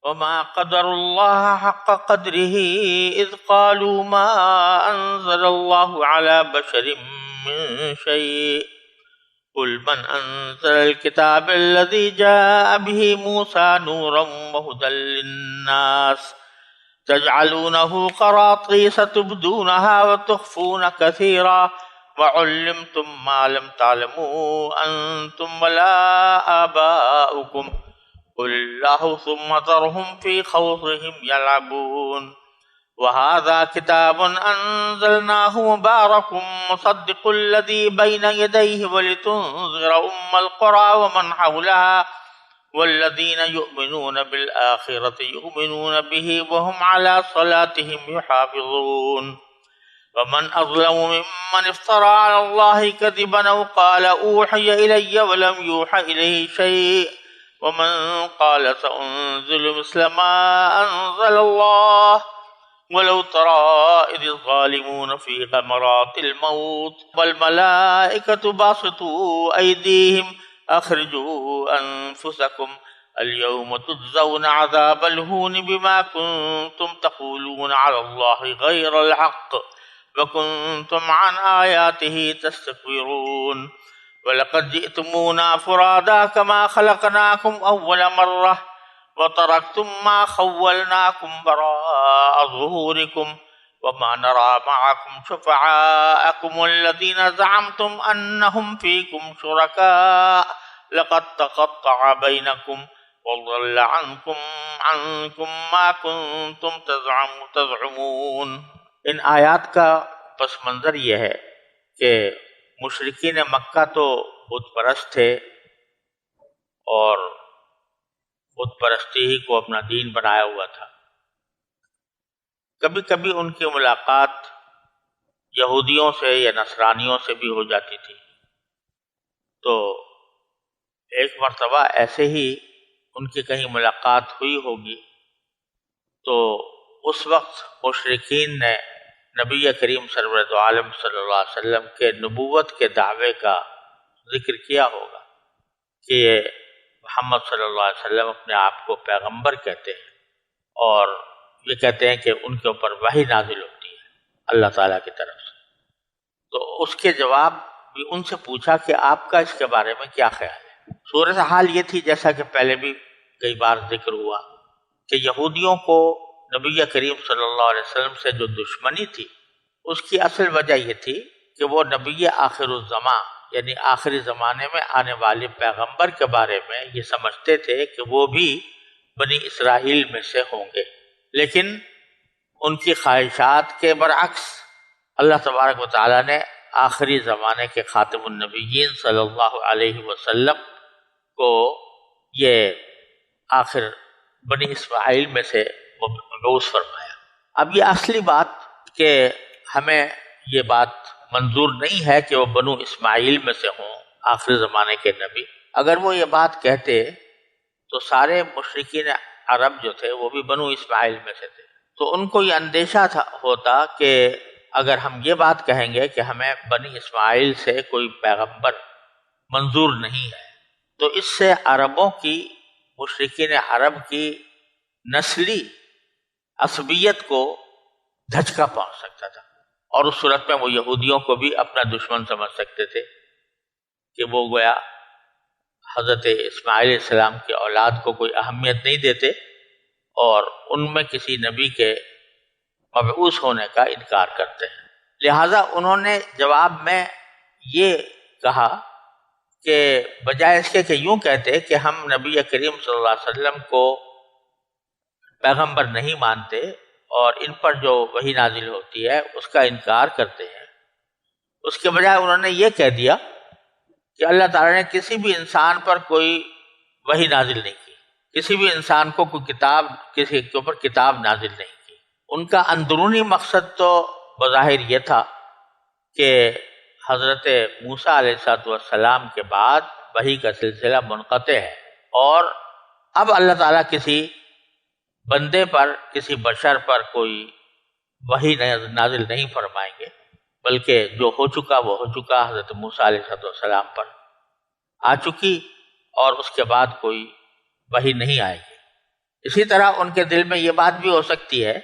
وما قدر الله حق قدره إذ قالوا ما أنزل الله على بشر من شيء قل من أنزل الكتاب الذي جاء به موسى نورا وهدى للناس تجعلونه قراطيس تبدونها وتخفون كثيرا وعلمتم ما لم تعلموا أنتم ولا آباؤكم قل الله ثم ذرهم في خوضهم يلعبون وهذا كتاب أنزلناه مبارك مصدق الذي بين يديه ولتنذر القرى ومن حولها والذين يؤمنون بالآخرة يؤمنون به وهم على صلاتهم يحافظون ومن أظلم ممن افترى على الله كذبا أو قال أوحي إلي ولم يوحى إليه شيء ومن قال سأنزل مثل ما أنزل الله ولو ترى إذ الظالمون في غمرات الموت والملائكة باسطوا أيديهم أخرجوا أنفسكم اليوم تجزون عذاب الهون بما كنتم تقولون على الله غير الحق وكنتم عن آياته تستكبرون ولقد جئتمونا فرادا كما خلقناكم أول مرة وتركتم ما خولناكم وراء ظهوركم وما نرى معكم شفعاءكم الذين زعمتم أنهم فيكم شركاء لقد تقطع بينكم وضل عنكم ما كنتم تزعمون. ان آیات کا پس منظر یہ ہے کہ مشرکین مکہ تو بت پرست تھے اور بت پرستی ہی کو اپنا دین بنایا ہوا تھا. کبھی کبھی ان کی ملاقات یہودیوں سے یا نصرانیوں سے بھی ہو جاتی تھی. تو ایک مرتبہ ایسے ہی ان کی کہیں ملاقات ہوئی ہوگی تو اس وقت مشرکین نے نبی کریم سرورت عالم صلی اللہ علیہ وسلم کے نبوت کے دعوے کا ذکر کیا ہوگا کہ یہ محمد صلی اللہ علیہ وسلم اپنے آپ کو پیغمبر کہتے ہیں اور یہ کہتے ہیں کہ ان کے اوپر وحی نازل ہوتی ہے اللہ تعالیٰ کی طرف سے. تو اس کے جواب بھی ان سے پوچھا کہ آپ کا اس کے بارے میں کیا خیال ہے. صورتحال یہ تھی جیسا کہ پہلے بھی کئی بار ذکر ہوا کہ یہودیوں کو نبی کریم صلی اللہ علیہ وسلم سے جو دشمنی تھی اس کی اصل وجہ یہ تھی کہ وہ نبی آخر الزمان یعنی آخری زمانے میں آنے والے پیغمبر کے بارے میں یہ سمجھتے تھے کہ وہ بھی بنی اسرائیل میں سے ہوں گے. لیکن ان کی خواہشات کے برعکس اللہ تبارک و تعالیٰ نے آخری زمانے کے خاتم النبیین صلی اللہ علیہ وسلم کو یہ آخر بنی اسرائیل میں سے مبعوث فرمایا. اب یہ اصلی بات کہ ہمیں یہ بات منظور نہیں ہے کہ وہ بنو اسماعیل میں سے ہوں آخری زمانے کے نبی. اگر وہ یہ بات کہتے تو سارے مشرکین عرب جو تھے وہ بھی بنو اسماعیل میں سے تھے. تو ان کو یہ اندیشہ ہوتا کہ اگر ہم یہ بات کہیں گے کہ ہمیں بنی اسماعیل سے کوئی پیغمبر منظور نہیں ہے تو اس سے عربوں کی مشرکین عرب کی نسلی عصبیت کو دھچکا پہنچ سکتا تھا اور اس صورت میں وہ یہودیوں کو بھی اپنا دشمن سمجھ سکتے تھے کہ وہ گویا حضرت اسماعیل علیہ السلام کی اولاد کو کوئی اہمیت نہیں دیتے اور ان میں کسی نبی کے مبعوث ہونے کا انکار کرتے ہیں. لہٰذا انہوں نے جواب میں یہ کہا کہ بجائے اس کے کہ یوں کہتے کہ ہم نبی کریم صلی اللہ علیہ وسلم کو پیغمبر نہیں مانتے اور ان پر جو وحی نازل ہوتی ہے اس کا انکار کرتے ہیں، اس کے بجائے انہوں نے یہ کہہ دیا کہ اللہ تعالیٰ نے کسی بھی انسان پر کوئی وحی نازل نہیں کی، کسی بھی انسان کو کوئی کتاب کسی کے اوپر کتاب نازل نہیں کی. ان کا اندرونی مقصد تو بظاہر یہ تھا کہ حضرت موسیٰ علیہ السلام کے بعد وحی کا سلسلہ منقطع ہے اور اب اللہ تعالیٰ کسی بندے پر کسی بشر پر کوئی وحی نازل نہیں فرمائیں گے، بلکہ جو ہو چکا وہ ہو چکا. حضرت موسیٰ علیہ السلام پر آ چکی اور اس کے بعد کوئی وحی نہیں آئے گی. اسی طرح ان کے دل میں یہ بات بھی ہو سکتی ہے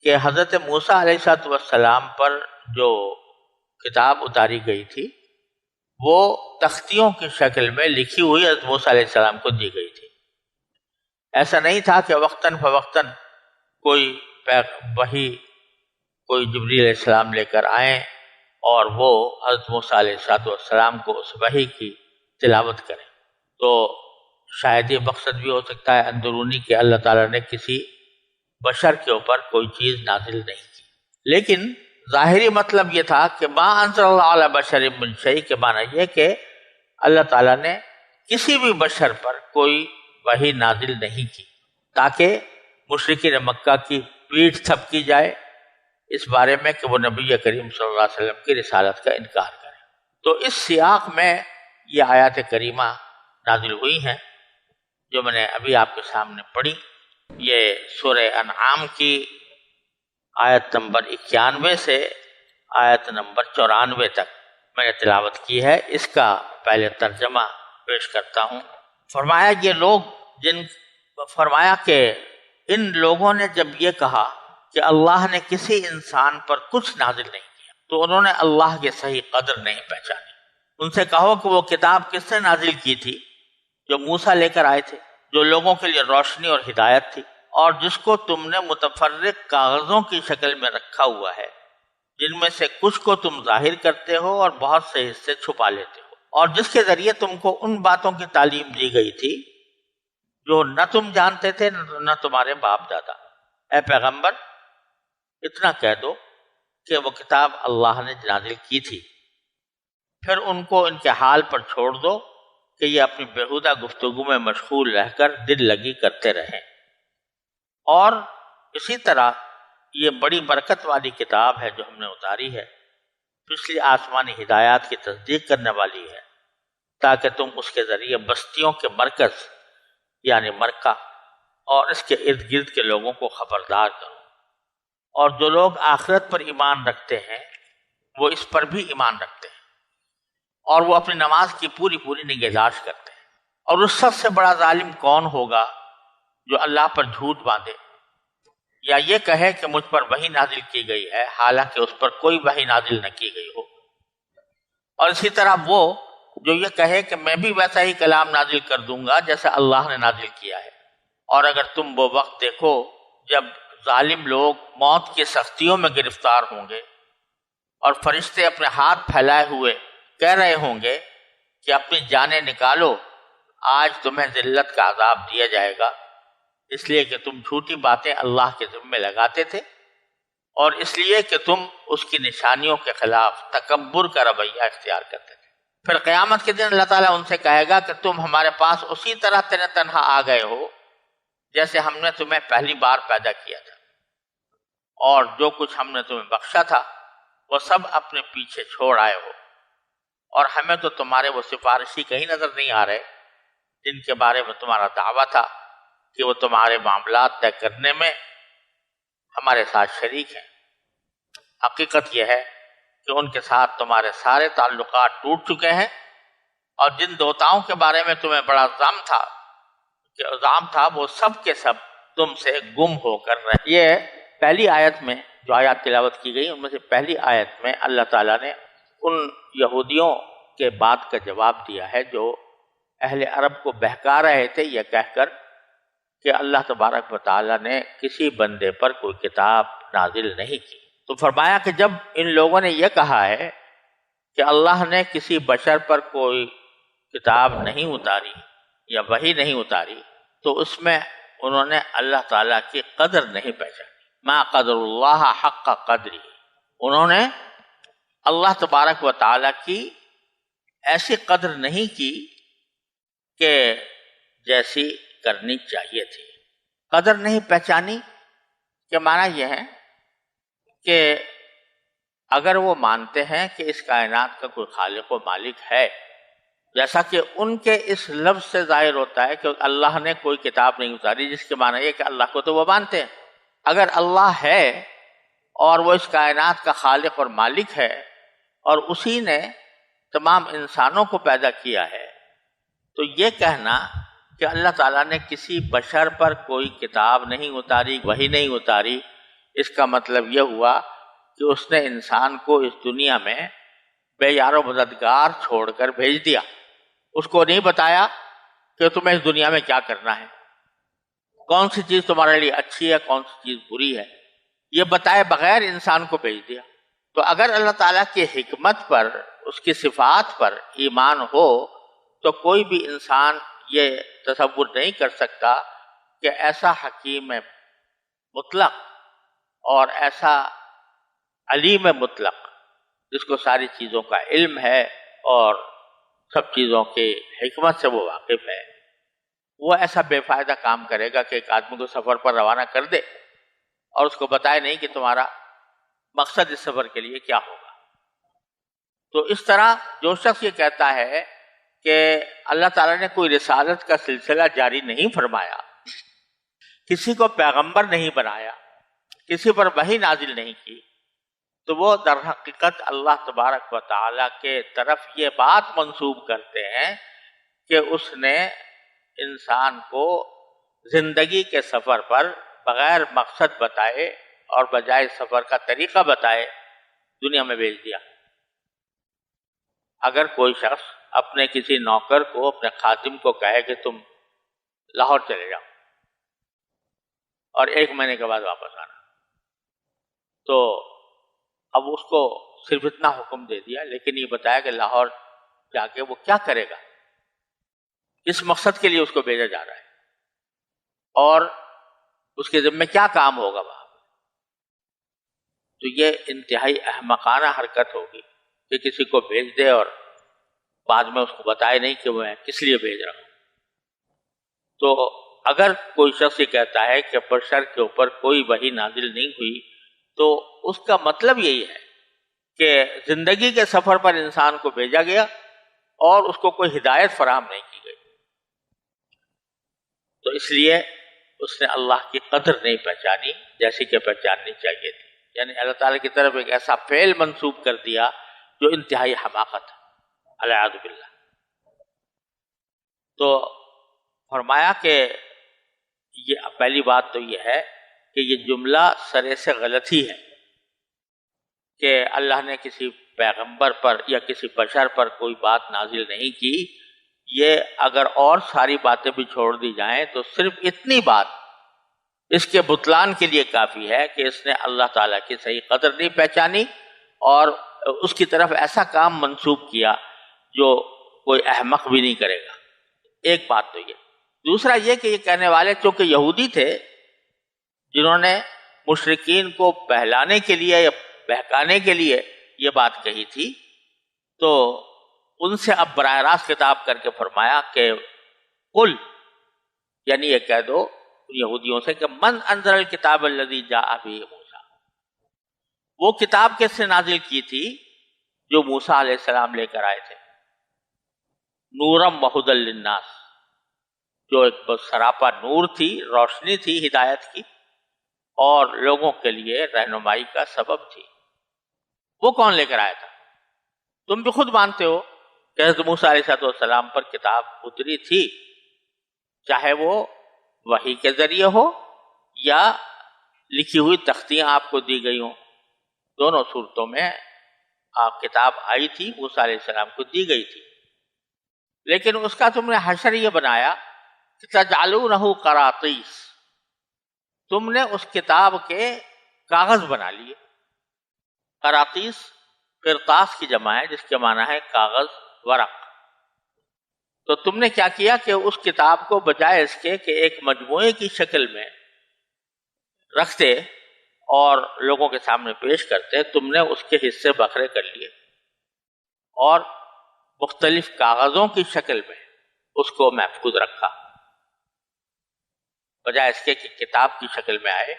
کہ حضرت موسیٰ علیہ السلام پر جو کتاب اتاری گئی تھی وہ تختیوں کی شکل میں لکھی ہوئی حضرت موسیٰ علیہ السلام کو دی گئی تھی. ایسا نہیں تھا کہ وقتاً فوقتاً کوئی وحی کوئی جبریل علیہ السلام لے کر آئیں اور وہ حضرت موسیٰ علیہ السلام کو اس وحی کی تلاوت کریں. تو شاید یہ مقصد بھی ہو سکتا ہے اندرونی کہ اللہ تعالیٰ نے کسی بشر کے اوپر کوئی چیز نازل نہیں کی. لیکن ظاہری مطلب یہ تھا کہ ما انزل اللہ علی بشر من شیء کے معنی یہ کہ اللہ تعالیٰ نے کسی بھی بشر پر کوئی وحی نازل نہیں کی تاکہ مشرکین مکہ کی پیٹھ تھپکی جائے اس بارے میں کہ وہ نبی کریم صلی اللہ علیہ وسلم کی رسالت کا انکار کریں. تو اس سیاق میں یہ آیات کریمہ نازل ہوئی ہیں جو میں نے ابھی آپ کے سامنے پڑھی. یہ سورہ انعام کی آیت نمبر 91 سے آیت نمبر 94 تک میں نے تلاوت کی ہے. اس کا پہلے ترجمہ پیش کرتا ہوں. فرمایا کہ ان لوگوں نے جب یہ کہا کہ اللہ نے کسی انسان پر کچھ نازل نہیں کیا تو انہوں نے اللہ کے صحیح قدر نہیں پہچانی. ان سے کہو کہ وہ کتاب کس نے نازل کی تھی جو موسیٰ لے کر آئے تھے، جو لوگوں کے لیے روشنی اور ہدایت تھی، اور جس کو تم نے متفرق کاغذوں کی شکل میں رکھا ہوا ہے جن میں سے کچھ کو تم ظاہر کرتے ہو اور بہت سے حصے چھپا لیتے ہو، اور جس کے ذریعے تم کو ان باتوں کی تعلیم دی گئی تھی جو نہ تم جانتے تھے نہ تمہارے باپ دادا. اے پیغمبر اتنا کہہ دو کہ وہ کتاب اللہ نے نازل کی تھی، پھر ان کو ان کے حال پر چھوڑ دو کہ یہ اپنی بیہودہ گفتگو میں مشغول رہ کر دل لگی کرتے رہیں. اور اسی طرح یہ بڑی برکت والی کتاب ہے جو ہم نے اتاری ہے، پچھلی آسمانی ہدایات کی تصدیق کرنے والی ہے تاکہ تم اس کے ذریعے بستیوں کے مرکز یعنی مکہ اور اس کے ارد گرد کے لوگوں کو خبردار کرو. اور جو لوگ آخرت پر ایمان رکھتے ہیں وہ اس پر بھی ایمان رکھتے ہیں اور وہ اپنی نماز کی پوری نگہداشت کرتے ہیں. اور اس سب سے بڑا ظالم کون ہوگا جو اللہ پر جھوٹ باندھے یا یہ کہے کہ مجھ پر وحی نازل کی گئی ہے حالانکہ اس پر کوئی وحی نازل نہ کی گئی ہو. اور اسی طرح وہ جو یہ کہے کہ میں بھی ویسا ہی کلام نازل کر دوں گا جیسا اللہ نے نازل کیا ہے. اور اگر تم وہ وقت دیکھو جب ظالم لوگ موت کی سختیوں میں گرفتار ہوں گے اور فرشتے اپنے ہاتھ پھیلائے ہوئے کہہ رہے ہوں گے کہ اپنی جانیں نکالو، آج تمہیں ذلت کا عذاب دیا جائے گا اس لیے کہ تم جھوٹی باتیں اللہ کے ذمے لگاتے تھے اور اس لیے کہ تم اس کی نشانیوں کے خلاف تکبر کا رویہ اختیار کرتے تھے. پھر قیامت کے دن اللہ تعالیٰ ان سے کہے گا کہ تم ہمارے پاس اسی طرح تنہا آ گئے ہو جیسے ہم نے تمہیں پہلی بار پیدا کیا تھا، اور جو کچھ ہم نے تمہیں بخشا تھا وہ سب اپنے پیچھے چھوڑ آئے ہو، اور ہمیں تو تمہارے وہ سفارشی کہیں نظر نہیں آ رہے جن کے بارے میں تمہارا دعویٰ تھا کہ وہ تمہارے معاملات طے کرنے میں ہمارے ساتھ شریک ہیں. حقیقت یہ ہے کہ ان کے ساتھ تمہارے سارے تعلقات ٹوٹ چکے ہیں، اور جن دیوتاؤں کے بارے میں تمہیں بڑا ظلم تھا وہ سب کے سب تم سے گم ہو کر رہے. یہ پہلی آیت میں جو آیات تلاوت کی گئی ان میں سے پہلی آیت میں اللہ تعالیٰ نے ان یہودیوں کے بات کا جواب دیا ہے جو اہل عرب کو بہکا رہے تھے یہ کہہ کر کہ اللہ تبارک و تعالیٰ نے کسی بندے پر کوئی کتاب نازل نہیں کی. تو فرمایا کہ جب ان لوگوں نے یہ کہا ہے کہ اللہ نے کسی بشر پر کوئی کتاب نہیں اتاری یا وحی نہیں اتاری تو اس میں انہوں نے اللہ تعالیٰ کی قدر نہیں پہچانی. ما قدر اللہ حق قدری، انہوں نے اللہ تبارک و تعالیٰ کی ایسی قدر نہیں کی کہ جیسی کرنی چاہیے تھی. قدر نہیں پہچانی کہ معنی یہ ہے کہ اگر وہ مانتے ہیں کہ اس کائنات کا کوئی خالق و مالک ہے، جیسا کہ ان کے اس لفظ سے ظاہر ہوتا ہے کہ اللہ نے کوئی کتاب نہیں اتاری، جس کے معنی یہ کہ اللہ کو تو وہ مانتے ہیں. اگر اللہ ہے اور وہ اس کائنات کا خالق اور مالک ہے اور اسی نے تمام انسانوں کو پیدا کیا ہے تو یہ کہنا کہ اللہ تعالیٰ نے کسی بشر پر کوئی کتاب نہیں اتاری، وحی نہیں اتاری، اس کا مطلب یہ ہوا کہ اس نے انسان کو اس دنیا میں بے یار و مددگار چھوڑ کر بھیج دیا. اس کو نہیں بتایا کہ تمہیں اس دنیا میں کیا کرنا ہے، کون سی چیز تمہارے لیے اچھی ہے، کون سی چیز بری ہے، یہ بتائے بغیر انسان کو بھیج دیا. تو اگر اللہ تعالیٰ کی حکمت پر، اس کی صفات پر ایمان ہو تو کوئی بھی انسان یہ تصور نہیں کر سکتا کہ ایسا حکیم مطلق اور ایسا علیم مطلق جس کو ساری چیزوں کا علم ہے اور سب چیزوں کی حکمت سے وہ واقف ہے، وہ ایسا بے فائدہ کام کرے گا کہ ایک آدمی کو سفر پر روانہ کر دے اور اس کو بتائے نہیں کہ تمہارا مقصد اس سفر کے لیے کیا ہوگا. تو اس طرح جو شخص یہ کہتا ہے کہ اللہ تعالیٰ نے کوئی رسالت کا سلسلہ جاری نہیں فرمایا، کسی کو پیغمبر نہیں بنایا، کسی پر وحی نازل نہیں کی، تو وہ در حقیقت اللہ تبارک و تعالیٰ کے طرف یہ بات منسوب کرتے ہیں کہ اس نے انسان کو زندگی کے سفر پر بغیر مقصد بتائے اور بجائے سفر کا طریقہ بتائے دنیا میں بھیج دیا. اگر کوئی شخص اپنے کسی نوکر کو، اپنے خادم کو کہے کہ تم لاہور چلے جاؤ اور 1 مہینے کے بعد واپس آنا، تو اب اس کو صرف اتنا حکم دے دیا، لیکن یہ بتایا کہ لاہور جا کے وہ کیا کرے گا، اس مقصد کے لیے اس کو بھیجا جا رہا ہے اور اس کے ذمہ کیا کام ہوگا وہاں. تو یہ انتہائی احمقانہ حرکت ہوگی کہ کسی کو بھیج دے اور بعد میں اس کو بتائے نہیں کہ میں کس لیے بھیج رہا ہوں. تو اگر کوئی شخص یہ کہتا ہے کہ بشر کے اوپر کوئی وحی نازل نہیں ہوئی، تو اس کا مطلب یہی ہے کہ زندگی کے سفر پر انسان کو بھیجا گیا اور اس کو کوئی ہدایت فراہم نہیں کی گئی. تو اس لیے اس نے اللہ کی قدر نہیں پہچانی جیسی کہ پہچاننی چاہیے تھی. یعنی اللہ تعالیٰ کی طرف ایک ایسا فعل منسوب کر دیا جو انتہائی حماقت ہے، العیاذ باللہ. تو فرمایا کہ یہ پہلی بات تو یہ ہے کہ یہ جملہ سرے سے غلط ہی ہے کہ اللہ نے کسی پیغمبر پر یا کسی بشر پر کوئی بات نازل نہیں کی. یہ اگر اور ساری باتیں بھی چھوڑ دی جائیں تو صرف اتنی بات اس کے بطلان کے لیے کافی ہے کہ اس نے اللہ تعالیٰ کی صحیح قدر نہیں پہچانی اور اس کی طرف ایسا کام منسوب کیا جو کوئی احمق بھی نہیں کرے گا. ایک بات تو یہ. دوسرا یہ کہ یہ کہنے والے چونکہ یہودی تھے جنہوں نے مشرکین کو بہلانے کے لیے یا بہکانے کے لیے یہ بات کہی تھی، تو ان سے اب براہ راست خطاب کر کے فرمایا کہ قل، یعنی یہ کہہ دو یہودیوں سے کہ من انزل الکتاب الذی جاء بہ موسیٰ، وہ کتاب کس سے نازل کی تھی جو موسیٰ علیہ السلام لے کر آئے تھے. نورم وہدی للناس، جو ایک سراپا نور تھی، روشنی تھی ہدایت کی اور لوگوں کے لیے رہنمائی کا سبب تھی. وہ کون لے کر آیا تھا؟ تم بھی خود مانتے ہو کہ حضرت موسیٰ علیہ السلام پر کتاب اتری تھی، چاہے وہ وحی کے ذریعے ہو یا لکھی ہوئی تختیاں آپ کو دی گئی ہوں. دونوں صورتوں میں کتاب آئی تھی، موسیٰ علیہ السلام کو دی گئی تھی. لیکن اس کا تم نے حشر یہ بنایا کہ تجعلونہ قراطیس، تم نے اس کتاب کے کاغذ بنا لیے. قراطیس قرطاس کی جمع ہے جس کے معنی ہے کاغذ، ورق. تو تم نے کیا کیا کہ اس کتاب کو بجائے اس کے کہ ایک مجموعے کی شکل میں رکھتے اور لوگوں کے سامنے پیش کرتے، تم نے اس کے حصے بکھرے کر لیے اور مختلف کاغذوں کی شکل میں اس کو محفوظ رکھا. بجائے اس کے کہ کتاب کی شکل میں آئے،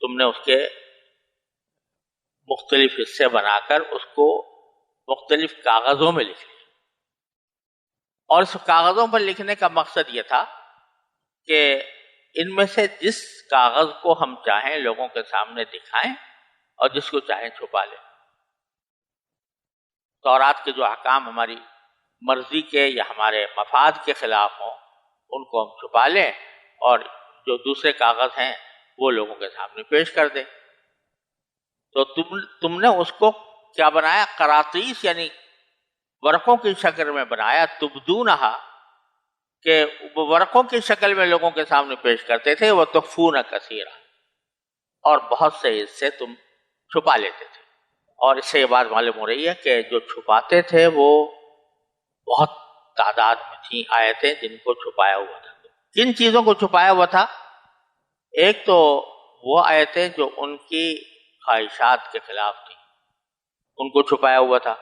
تم نے اس کے مختلف حصے بنا کر اس کو مختلف کاغذوں میں لکھ لیا. اور اس کاغذوں پر لکھنے کا مقصد یہ تھا کہ ان میں سے جس کاغذ کو ہم چاہیں لوگوں کے سامنے دکھائیں اور جس کو چاہیں چھپا لیں. تورات کے جو احکام ہماری مرضی کے یا ہمارے مفاد کے خلاف ہوں ان کو ہم چھپا لیں اور جو دوسرے کاغذ ہیں وہ لوگوں کے سامنے پیش کر دیں۔ تو تم نے اس کو کیا بنایا؟ قراطیس یعنی ورقوں کی شکل میں بنایا، تبدونہا کہ وہ ورقوں کی شکل میں لوگوں کے سامنے پیش کرتے تھے، وہ تخفون کثیرا، اور بہت سے حصے تم چھپا لیتے تھے۔ اور اس سے یہ بات معلوم ہو رہی ہے کہ جو چھپاتے تھے وہ بہت تعداد میں تھیں آیتیں جن کو چھپایا ہوا تھا۔ کن چیزوں کو چھپایا ہوا تھا؟ ایک تو وہ آیتیں جو ان کی خواہشات کے خلاف تھیں، ان کو چھپایا ہوا تھا،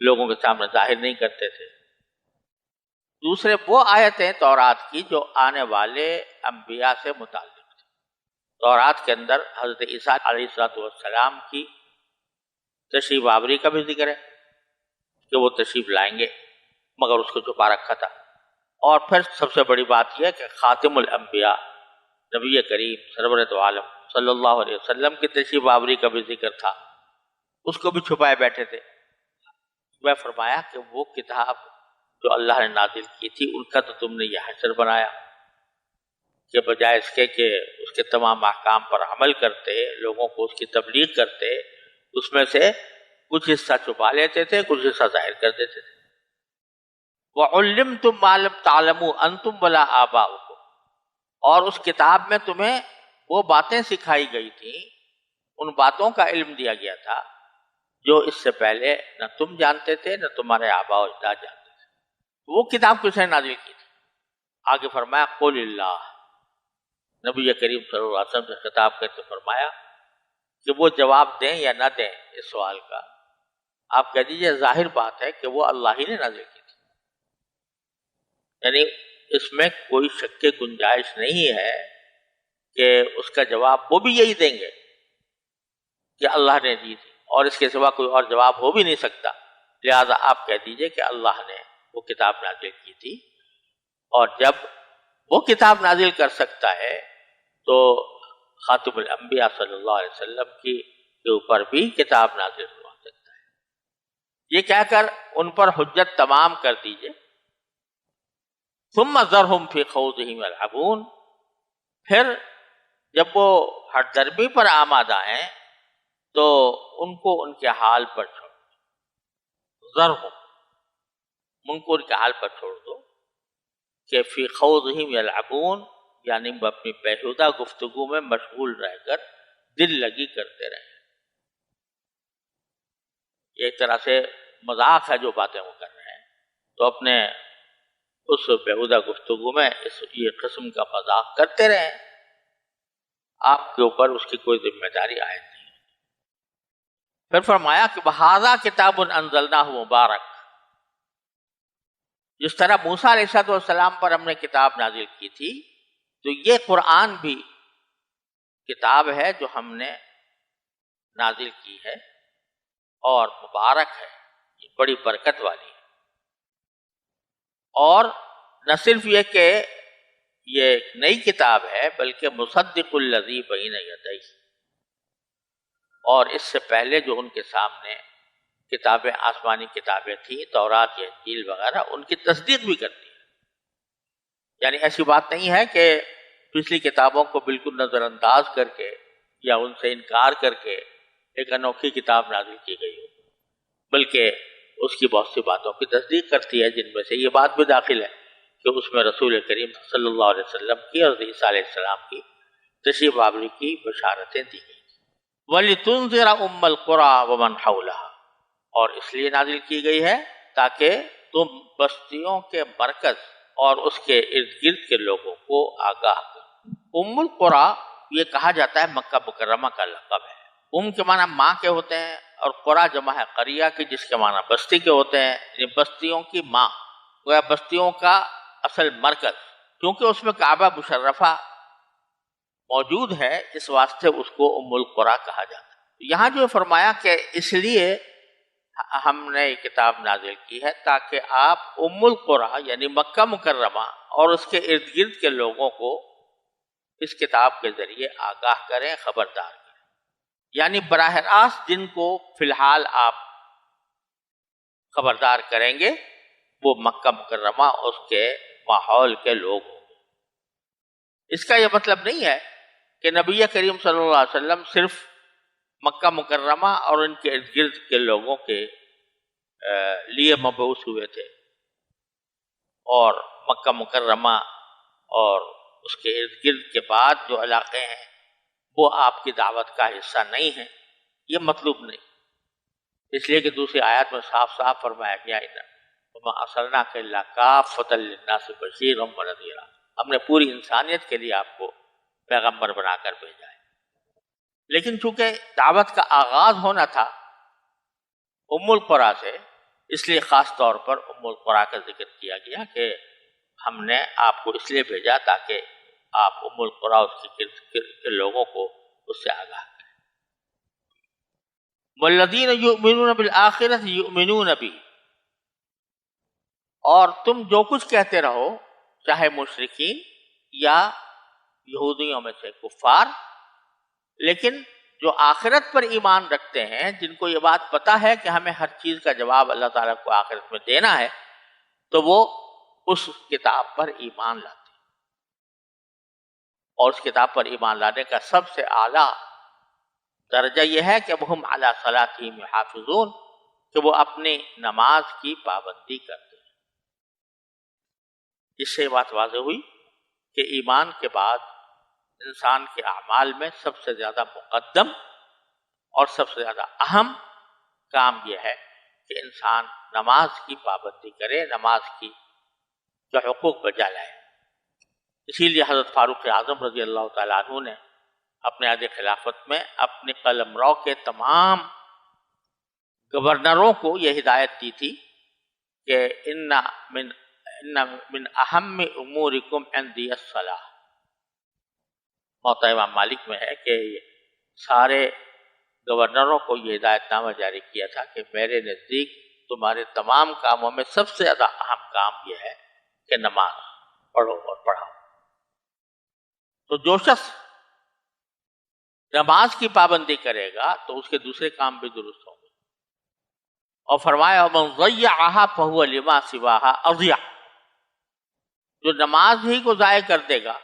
لوگوں کے سامنے ظاہر نہیں کرتے تھے۔ دوسرے وہ آیتیں تورات کی جو آنے والے انبیاء سے متعلق تھی۔ تورات کے اندر حضرت عیسیٰ علیہ السلام کی تشریف آوری کا بھی ذکر ہے کہ وہ تشریف لائیں گے، مگر اس کو چھپا رکھا تھا۔ اور پھر سب سے بڑی بات یہ ہے کہ خاتم الانبیاء نبی کریم سرورت عالم صلی اللہ علیہ وسلم کی تشریف آوری کا بھی ذکر تھا، اس کو بھی چھپائے بیٹھے تھے۔ وہ فرمایا کہ وہ کتاب جو اللہ نے نازل کی تھی ان کا تو تم نے یہ حشر بنایا کہ بجائے اس کے کہ اس کے تمام احکام پر عمل کرتے، لوگوں کو اس کی تبلیغ کرتے، اس میں سے کچھ حصہ چھپا لیتے تھے، کچھ حصہ ظاہر کر دیتے تھے۔ وَعُلِّمْتُمْ مَا لَمْ تَعْلَمُوا أَنْتُمْ وَلَا آبَاؤُكُمْ، اور اس کتاب میں تمہیں وہ باتیں سکھائی گئی تھیں، ان باتوں کا علم دیا گیا تھا جو اس سے پہلے نہ تم جانتے تھے نہ تمہارے آباء و اجداد جانتے تھے۔ وہ کتاب کس نے نازل کی تھی؟ آگے فرمایا قُلِ اللَّهُ، نبی کریم صلی اللہ علیہ وسلم سے خطاب کرتے فرمایا کہ وہ جواب دیں یا نہ دیں اس سوال کا، آپ کہہ دیجئے ظاہر بات ہے کہ وہ اللہ ہی نے نازل کی تھی، یعنی اس میں کوئی شک کی گنجائش نہیں ہے کہ اس کا جواب وہ بھی یہی دیں گے کہ اللہ نے دی تھی، اور اس کے سوا کوئی اور جواب ہو بھی نہیں سکتا۔ لہذا آپ کہہ دیجئے کہ اللہ نے وہ کتاب نازل کی تھی، اور جب وہ کتاب نازل کر سکتا ہے تو خاتم الانبیاء صلی اللہ علیہ وسلم کے اوپر بھی کتاب نازل ہوا سکتا ہے۔ یہ کہہ کر ان پر حجت تمام کر دیجئے۔ ثم ذرہم فی خوضہم یلعبون، پھر جب وہ ہٹ درمی پر آمادہ ہیں تو ان کو ان کے حال پر چھوڑ دو۔ ذرہم، ان کو ان کے حال پر چھوڑ دو کہ فی خوضہم یلعبون، یعنی اپنی بیہودہ گفتگو میں مشغول رہ کر دل لگی کرتے رہیں۔ یہ ایک طرح سے مذاق ہے جو باتیں وہ کر رہے ہیں، تو اپنے اس بیہودہ گفتگو میں یہ قسم کا مذاق کرتے رہیں، آپ کے اوپر اس کی کوئی ذمہ داری عائد نہیں۔ پھر فرمایا کہ بہذا کتاب انزلناہ مبارک، جس طرح موسیٰ علیہ السلام پر ہم نے کتاب نازل کی تھی، تو یہ قرآن بھی کتاب ہے جو ہم نے نازل کی ہے اور مبارک ہے، یہ بڑی برکت والی ہے۔ اور نہ صرف یہ کہ یہ ایک نئی کتاب ہے بلکہ مصدق الذی بین یدیہ، اور اس سے پہلے جو ان کے سامنے کتابیں، آسمانی کتابیں تھیں، تورات یا انجیل وغیرہ، ان کی تصدیق بھی کرتی ہے۔ یعنی ایسی بات نہیں ہے کہ پچھلی کتابوں کو بالکل نظر انداز کر کے یا ان سے انکار کر کے ایک انوکھی کتاب نازل کی گئی ہو، بلکہ اس کی بہت سی باتوں کی تصدیق کرتی ہے، جن میں سے یہ بات بھی داخل ہے کہ اس میں رسول کریم صلی اللہ علیہ وسلم کی اور عیسیٰ علیہ السلام کی تشریف آوری کی بشارتیں دی گئی۔ وَلِتُنذِرَ أُمَّ الْقُرَىٰ وَمَنْ حَوْلَهَا، اور اس لیے نازل کی گئی ہے تاکہ تم بستیوں کے مرکز اور اس کے ارد گرد کے لوگوں کو آگاہ کرو۔ ام القریٰ یہ کہا جاتا ہے مکہ مکرمہ کا لقب ہے۔ ام کے معنی ماں کے ہوتے ہیں، اور قریٰ جمع ہے قریہ کی، جس کے معنی بستی کے ہوتے ہیں، یعنی بستیوں کی ماں، گویا بستیوں کا اصل مرکز، کیونکہ اس میں کعبہ مشرفہ موجود ہے، اس واسطے اس کو ام القریٰ کہا جاتا ہے۔ یہاں جو فرمایا کہ اس لیے ہم نے یہ کتاب نازل کی ہے تاکہ آپ ام القریٰ یعنی مکہ مکرمہ اور اس کے ارد گرد کے لوگوں کو اس کتاب کے ذریعے آگاہ کریں، خبردار کریں، یعنی براہ راست جن کو فی الحال آپ خبردار کریں گے وہ مکہ مکرمہ اس کے ماحول کے لوگ ہوں گے۔ اس کا یہ مطلب نہیں ہے کہ نبی کریم صلی اللہ علیہ وسلم صرف مکہ مکرمہ اور ان کے ارد گرد کے لوگوں کے لیے مبعوث ہوئے تھے، اور مکہ مکرمہ اور اس کے ارد گرد کے بعد جو علاقے ہیں وہ آپ کی دعوت کا حصہ نہیں ہیں، یہ مطلوب نہیں، اس لیے کہ دوسری آیات میں صاف صاف فرمایا گیا وَمَا أَرْسَلْنَاكَ إِلَّا كَافَّةً لِلنَّاسِ بَشِيرًا وَنَذِيرًا، ہم نے پوری انسانیت کے لیے آپ کو پیغمبر بنا کر بھیجا ہے۔ لیکن چونکہ دعوت کا آغاز ہونا تھا ام القریٰ سے، اس لیے خاص طور پر ام القریٰ کا ذکر کیا گیا کہ ہم نے آپ کو اس لیے بھیجا تاکہ آپ ام القریٰ اس کے لوگوں کو اس سے آگاہ کریں۔ وَالَّذِينَ يُؤْمِنُونَ بِالْآخِرَةِ يُؤْمِنُونَ بِهِ، اور تم جو کچھ کہتے رہو، چاہے مشرکین یا یہودیوں میں سے کفار، لیکن جو آخرت پر ایمان رکھتے ہیں، جن کو یہ بات پتہ ہے کہ ہمیں ہر چیز کا جواب اللہ تعالیٰ کو آخرت میں دینا ہے، تو وہ اس کتاب پر ایمان لاتے ہیں، اور اس کتاب پر ایمان لانے کا سب سے اعلیٰ درجہ یہ ہے کہ وہ ہم علی صلاتہم یحافظون، کہ وہ اپنی نماز کی پابندی کرتے ہیں۔ اس سے بات واضح ہوئی کہ ایمان کے بعد انسان کے اعمال میں سب سے زیادہ مقدم اور سب سے زیادہ اہم کام یہ ہے کہ انسان نماز کی پابندی کرے، نماز کی جو حقوق بجا لائے۔ اسی لیے حضرت فاروق اعظم رضی اللہ تعالیٰ عنہ نے اپنے عہد خلافت میں اپنے قلمرو کے تمام گورنروں کو یہ ہدایت دی تھی کہ ان من اہم امورکم عندی الصلاۃ۔ موطا امام مالک میں ہے کہ سارے گورنروں کو یہ ہدایت نامہ جاری کیا تھا کہ میرے نزدیک تمہارے تمام کاموں میں سب سے زیادہ اہم کام یہ ہے کہ نماز پڑھو اور پڑھاؤ۔ تو جو شخص نماز کی پابندی کرے گا تو اس کے دوسرے کام بھی درست ہوں گے، اور فرمایا وَمَنْ ضَيَّعَهَا فَهُوَ لِمَا سِوَاهَا أَضِيَعُ، جو نماز ہی کو ضائع کر دے گا،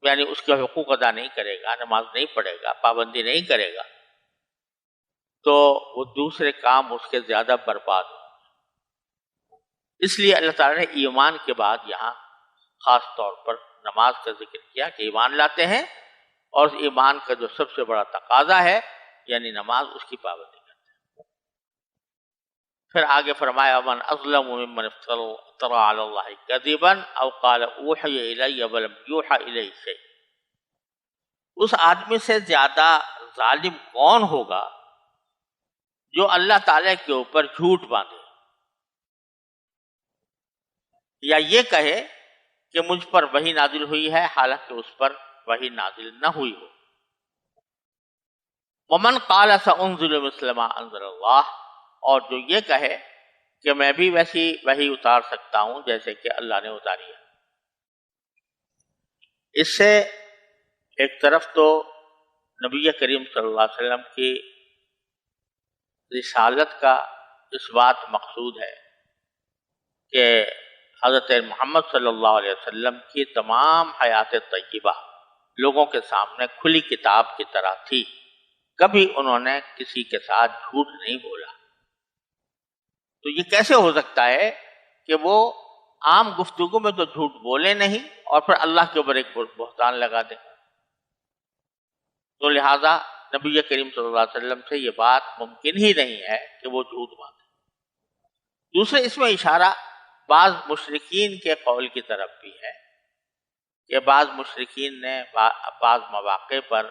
یعنی اس کے حقوق ادا نہیں کرے گا، نماز نہیں پڑھے گا، پابندی نہیں کرے گا، تو وہ دوسرے کام اس کے زیادہ برباد ہوں۔ اس لیے اللہ تعالیٰ نے ایمان کے بعد یہاں خاص طور پر نماز کا ذکر کیا کہ ایمان لاتے ہیں، اور اس ایمان کا جو سب سے بڑا تقاضا ہے یعنی نماز، اس کی پابندی کرتے ہیں۔ پھر آگے فرمایا وَمَنْ أَظْلَمُ مِمَّنِ افْتَرَىٰ عَلَى اللَّهِ كَذِبًا أَوْ قَالَ أُوحِيَ إِلَيَّ وَلَمْ يُوحَ إِلَيْهِ شَيْءٌ، اس آدمی سے زیادہ ظالم کون ہوگا جو اللہ تعالیٰ کے اوپر جھوٹ باندھے یا یہ کہے کہ مجھ پر وحی نازل ہوئی ہے حالانکہ اس پر وحی نازل نہ ہوئی ہو۔ وَمَنْ قَالَ سَأُنزِلُ مِثْلَ مَا أَنزَلَ اللَّهُ، اور جو یہ کہے کہ میں بھی ویسی وحی اتار سکتا ہوں جیسے کہ اللہ نے اتاری ہے۔ اس سے ایک طرف تو نبی کریم صلی اللہ علیہ وسلم کی رسالت کا اس بات مقصود ہے کہ حضرت محمد صلی اللہ علیہ وسلم کی تمام حیات طیبہ لوگوں کے سامنے کھلی کتاب کی طرح تھی، کبھی انہوں نے کسی کے ساتھ جھوٹ نہیں بولا۔ تو یہ کیسے ہو سکتا ہے کہ وہ عام گفتگو میں تو جھوٹ بولے نہیں اور پھر اللہ کے اوپر ایک بہتان لگا دیں؟ تو لہٰذا نبی کریم صلی اللہ علیہ وسلم سے یہ بات ممکن ہی نہیں ہے کہ وہ جھوٹ باندھے۔ دوسرے اس میں اشارہ بعض مشرکین کے قول کی طرف بھی ہے کہ بعض مشرکین نے بعض مواقع پر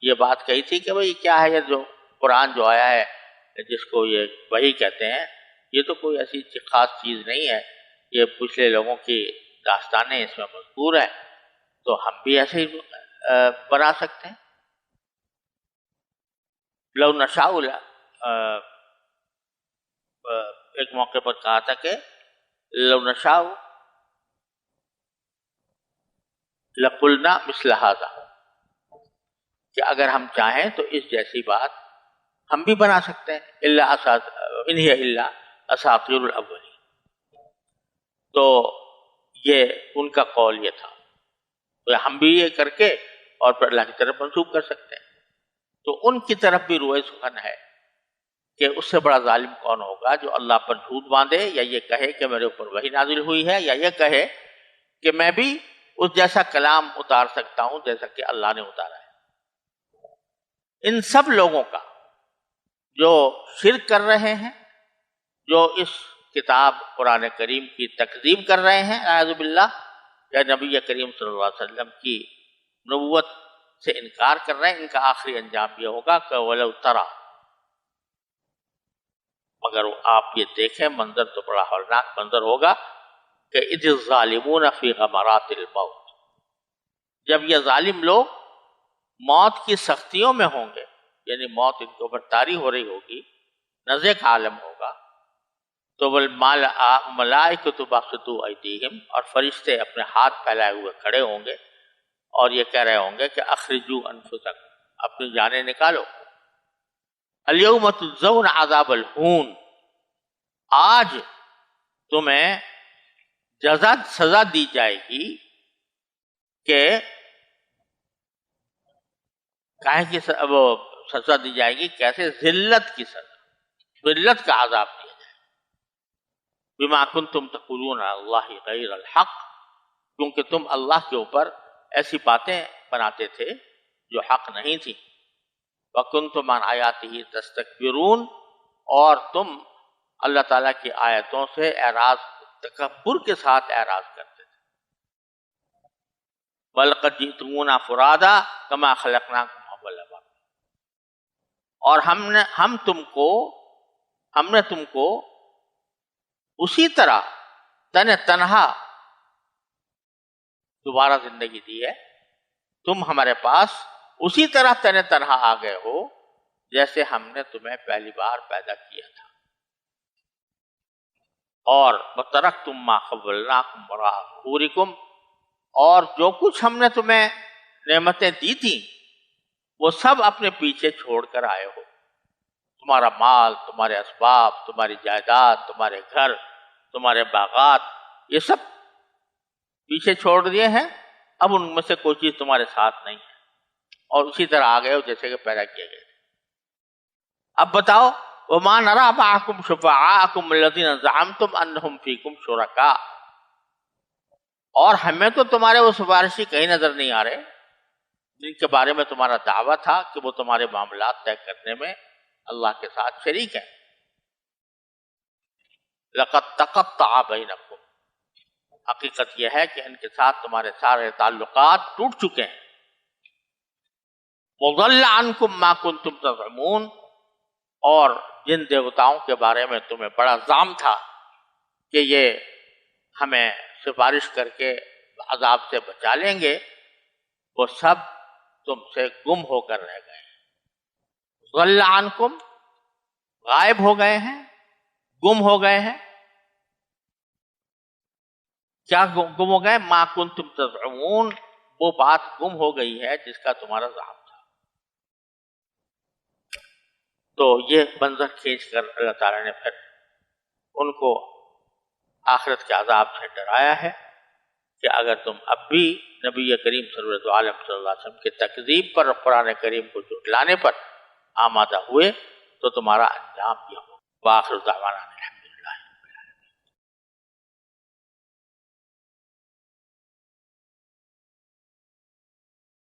یہ بات کہی تھی کہ بھئی کیا ہے یہ جو قرآن جو آیا ہے جس کو یہ وحی کہتے ہیں، یہ تو کوئی ایسی خاص چیز نہیں ہے، یہ پچھلے لوگوں کی داستانیں اس میں مذکور ہیں، تو ہم بھی ایسے ہی بنا سکتے ہیں۔ لو نشاء ایک موقع پر کہا تھا کہ لو نشاء لقلنا مثل ھذا، کہ اگر ہم چاہیں تو اس جیسی بات ہم بھی بنا سکتے ہیں، ان ہی الا اساطیر الاولین۔ تو یہ ان کا قول یہ تھا. تو ہم بھی یہ کر کے اور پھر اللہ کی طرف منسوب کر سکتے ہیں. تو ان کی طرف بھی روئے سخن ہے کہ اس سے بڑا ظالم کون ہوگا جو اللہ پر جھوٹ باندھے یا یہ کہے کہ میرے اوپر وحی نازل ہوئی ہے، یا یہ کہے کہ میں بھی اس جیسا کلام اتار سکتا ہوں جیسا کہ اللہ نے اتارا ہے. ان سب لوگوں کا جو شرک کر رہے ہیں، جو اس کتاب قرآن کریم کی تکذیب کر رہے ہیں اعوذ باللہ، یا نبی کریم صلی اللہ علیہ وسلم کی نبوت سے انکار کر رہے ہیں، ان کا آخری انجام یہ ہوگا کہ وَلَوْ تَرَى، مگر آپ یہ دیکھیں منظر تو بڑا ہولناک منظر ہوگا کہ اِذِ الظَّالِمُونَ فِي غَمَرَاتِ الْمَوْتِ، جب یہ ظالم لوگ موت کی سختیوں میں ہوں گے، یعنی موت ان کے اوپر طاری ہو رہی ہوگی، نزع کا عالم ہوگا، تو وَالْمَلَائِكَةُ بَاسِطُو أَيْدِيهِمْ، اور فرشتے اپنے ہاتھ پھیلائے ہوئے کھڑے ہوں گے اور یہ کہہ رہے ہوں گے کہ اخرجوا انفسکم، اپنی جانیں نکالو. اليوم تجزون عذاب الہون، آج تمہیں سزا دی جائے گی کہ کاہے کی وہ سزا دی جائے گی، کیسے؟ ذلت کی سزا، ذلت کا عذاب دیا جائے گا. بما کنتم تقولون علی اللہ غیر الحق، کیونکہ تم اللہ کے اوپر ایسی باتیں بناتے تھے جو حق نہیں تھی. وَكُنْتُمْ عَنْ آیَاتِهِ تَسْتَكْبِرُونَ، اور تم اللہ تعالیٰ کی آیتوں سے اعراض، تکبر کے ساتھ اعراض کرتے تھے. بَلْ قَدْ جِئْتُمُونَا فُرَادَىٰ كَمَا خَلَقْنَاكُمْ أَوَّلَ مَرَّةٍ، اور ہم نے تم کو اسی طرح تنہا دوبارہ زندگی دی ہے. تم ہمارے پاس اسی طرح تنہا آ گئے ہو جیسے ہم نے تمہیں پہلی بار پیدا کیا تھا. اور وَتَرَكْتُمْ مَا خَوَّلْنَاكُمْ وَرَاءَ ظُهُورِكُمْ، اور جو کچھ ہم نے تمہیں نعمتیں دی تھیں وہ سب اپنے پیچھے چھوڑ کر آئے ہو. تمہارا مال، تمہارے اسباب، تمہاری جائیداد، تمہارے گھر، تمہارے باغات، یہ سب پیچھے چھوڑ دیے ہیں. اب ان میں سے کوئی چیز تمہارے ساتھ نہیں ہے اور اسی طرح آ گئے ہو جیسے کہ پیدا کیے گئے. اب بتاؤ وَمَا نَرَىٰ مَعَكُمْ شُفَعَاءَكُمُ الَّذِينَ زَعَمْتُمْ أَنَّهُمْ فِيكُمْ شُرَكَاءُ، اور ہمیں تو تمہارے وہ سفارشی کہیں نظر نہیں آ رہے جن کے بارے میں تمہارا دعویٰ تھا کہ وہ تمہارے معاملات طے کرنے میں اللہ کے ساتھ شریک ہیں. لَقَدْ تَقَطَّعَ بَيْنَكُمْ، حقیقت یہ ہے کہ ان کے ساتھ تمہارے سارے تعلقات ٹوٹ چکے ہیں. وَضَلَّ عَنْكُمْ مَا كُنْتُمْ تَزْعُمُونَ، اور جن دیوتاؤں کے بارے میں تمہیں بڑا زعم تھا کہ یہ ہمیں سفارش کر کے عذاب سے بچا لیں گے، وہ سب تم سے گم ہو کر رہ گئے ہیں. ضَلَّ عَنْكُمْ، غائب ہو گئے ہیں، گم ہو گئے ہیں. کیا گم ہو گئے؟ ما کنتم تزعمون، وہ بات گم ہو گئی ہے جس کا تمہارا زعم تھا. تو یہ منظر کھینچ کر اللہ تعالیٰ نے پھر ان کو آخرت کے عذاب سے ڈرایا ہے کہ اگر تم اب بھی نبی کریم صلی اللہ علیہ وسلم کی تکذیب پر، قرآن کریم کو جھٹلانے پر آمادہ ہوئے تو تمہارا انجام یہ ہو. وآخر دعوانا